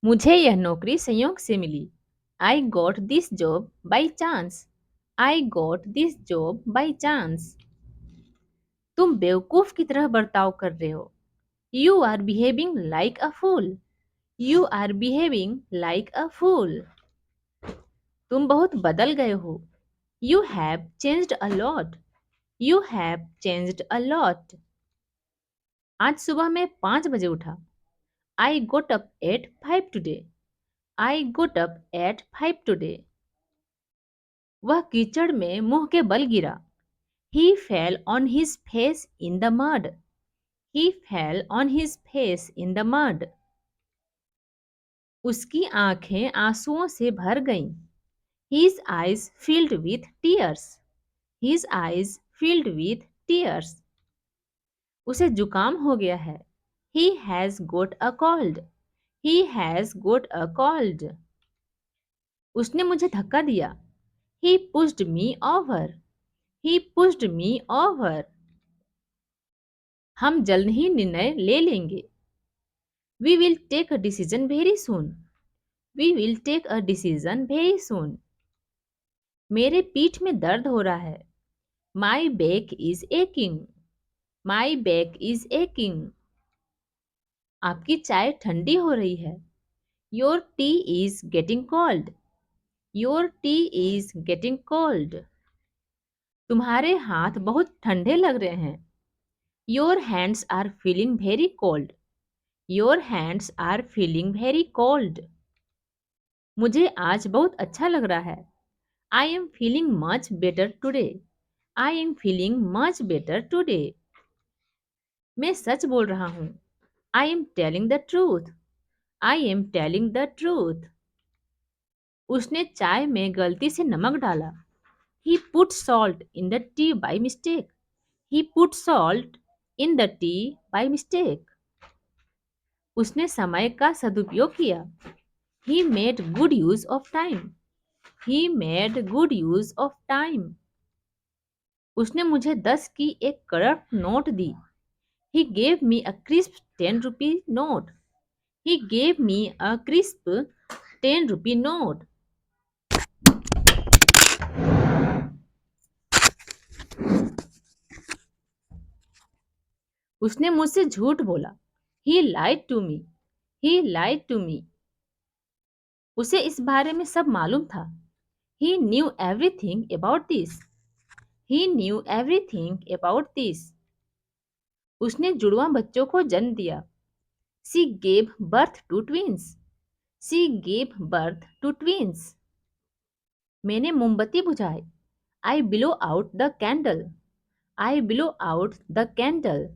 मुझे यह नौकरी संयोग से मिली। I got this job by chance. I got this job by chance. तुम बेवकूफ की तरह बर्ताव कर रहे हो। You are behaving like a fool. You are behaving like a fool. तुम बहुत बदल गए हो। You have changed a lot. You have changed a lot. आज सुबह मैं 5 बजे उठा। I got up at 5 today. I got up at 5 today. वह कीचड़ में मुंह के बल गिरा। He fell on his face in the mud. He fell on his face in the mud. उसकी आंखें आंसुओं से भर गईं। His eyes filled with tears. His eyes filled with tears. उसे जुकाम हो गया है। He has got a cold. He has got a cold. उसने मुझे धक्का दिया। He pushed me over. He pushed me over. हम जल्द ही निर्णय ले लेंगे। We will take a decision very soon. We will take a decision very soon. मेरे पीठ में दर्द हो रहा है। My back is aching. My back is aching. आपकी चाय ठंडी हो रही है। Your tea is getting cold. Your tea is getting cold. तुम्हारे हाथ बहुत ठंडे लग रहे हैं। Your hands are feeling very cold. Your hands are feeling very cold. मुझे आज बहुत अच्छा लग रहा है। I am feeling much better today. I am feeling much better today. मैं सच बोल रहा हूँ। I am telling the truth. I am telling the truth. उसने चाय में गलती से नमक डाला। He put salt in the tea by mistake. He put salt in the tea by mistake. उसने समय का सदुपयोग किया। He made good use of time. He made good use of time. उसने मुझे 10 की एक कड़क note the. He gave me a crisp 10 rupee note. He gave me a crisp 10 rupee note. उसने मुझसे झूठ बोला। He lied to me. He lied to me. उसे इस बारे में सब मालूम था। He knew everything about this. He knew everything about this. उसने जुड़वा बच्चों को जन्म दिया। She gave birth to twins. She gave birth to twins. मैंने मोमबत्ती बुझाई। I blew out the candle. I blew out the candle.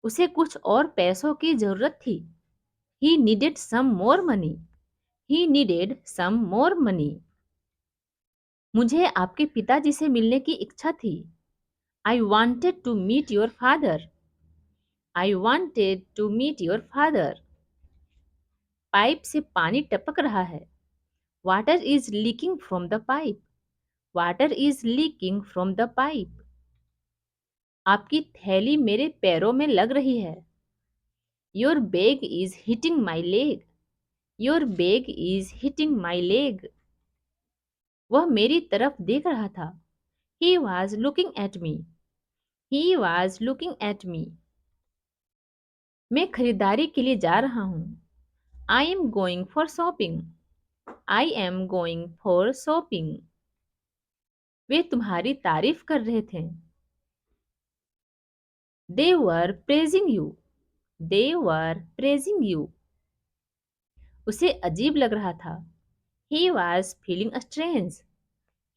उसे कुछ और पैसों की जरूरत थी। He needed some more money. He needed some more money. मुझे आपके पिताजी से मिलने की इच्छा थी। I wanted to meet your father. I wanted to meet your father. Pipe से पानी टपक रहा है। Water is leaking from the pipe. Water is leaking from the pipe. आपकी थैली मेरे पैरों में लग रही है। Your bag is hitting my leg. Your bag is hitting my leg. वह मेरी तरफ देख रहा था। He was looking at me. He was looking at me. मैं खरीदारी के लिए जा रहा हूँ। I am going for shopping. I am going for shopping. वे तुम्हारी तारीफ कर रहे थे। They were praising you. They were praising you. उसे अजीब लग रहा था। He was feeling strange.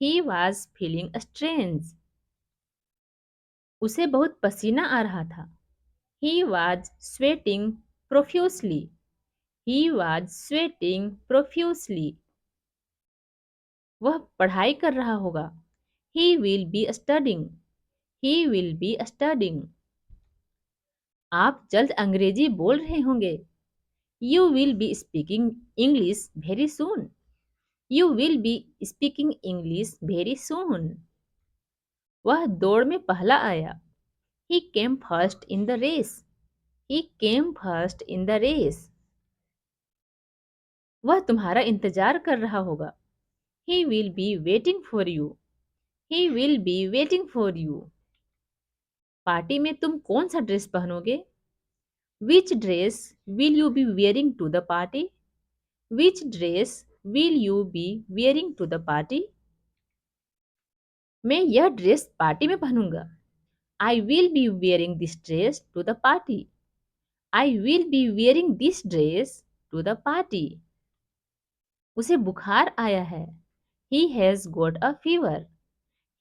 He was feeling strange. उसे बहुत पसीना आ रहा था। He was sweating profusely. He was sweating profusely. वह पढ़ाई कर रहा होगा। He will be studying. He will be studying. आप जल्द अंग्रेजी बोल रहे होंगे। You will be speaking English very soon. You will be speaking English very soon. वह दौड़ में पहला आया। He came first in the race. He came first in the race. वह तुम्हारा इंतजार कर रहा होगा। He will be waiting for you. He will be waiting for you. Party में तुम कौन सा ड्रेस पहनोगे? Which dress will you be wearing to the party? Which dress will you be wearing to the party? मैं यह dress party में पहनूंगा। I will be wearing this dress to the party. I will be wearing this dress to the party. उसे बुखार आया है। ही has got a fever.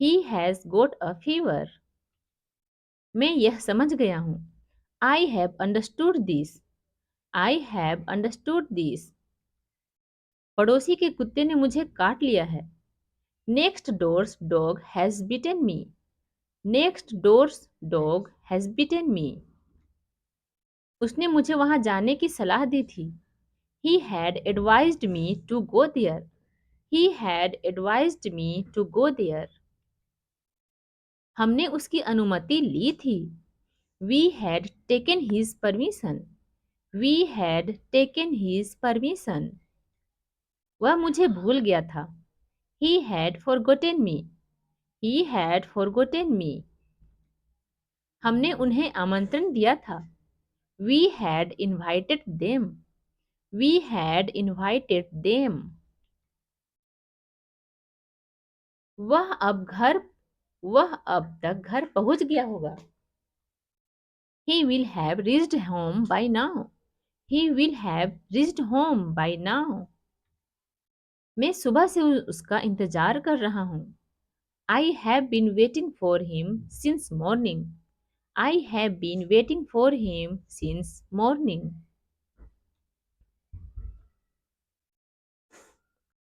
He has got a fever. मैं यह समझ गया हूँ। I have understood this. I have understood this. पड़ोसी के कुत्ते ने मुझे काट लिया है। Next door's dog has bitten me. Next door's dog has bitten me. उसने मुझे वहां जाने की सलाह दी थी। He had advised me to go there. He had advised me to go there. हमने उसकी अनुमति ली थी। We had taken his permission. We had taken his permission. वह मुझे भूल गया था। He had forgotten me. He had forgotten me. हमने उन्हें आमंत्रण दिया था। We had invited them. We had invited them. वह अब घर वह अब तक घर पहुंच गया होगा। He will have reached home by now. He will have reached home by now. मैं सुबह से उसका इंतजार कर रहा हूँ। I have been waiting for him since morning. I have been waiting for him since morning.